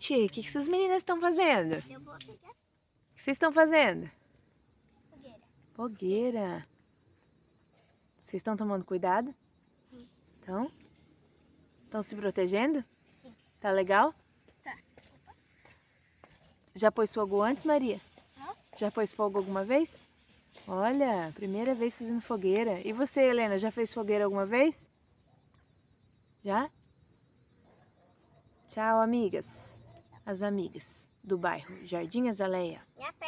gente, o que essas meninas estão fazendo? Eu vou pegar O que vocês estão fazendo? fogueira. Fogueira. Vocês estão tomando cuidado? Sim. Então? Estão se protegendo? Sim. Tá legal? Tá. Já pôs fogo antes, Maria? Hã? Já pôs fogo alguma vez? Olha, primeira vez fazendo fogueira. E você, Helena, já fez fogueira alguma vez? Já? Tchau, amigas. As amigas do bairro Jardim Azaleia. Minha perna.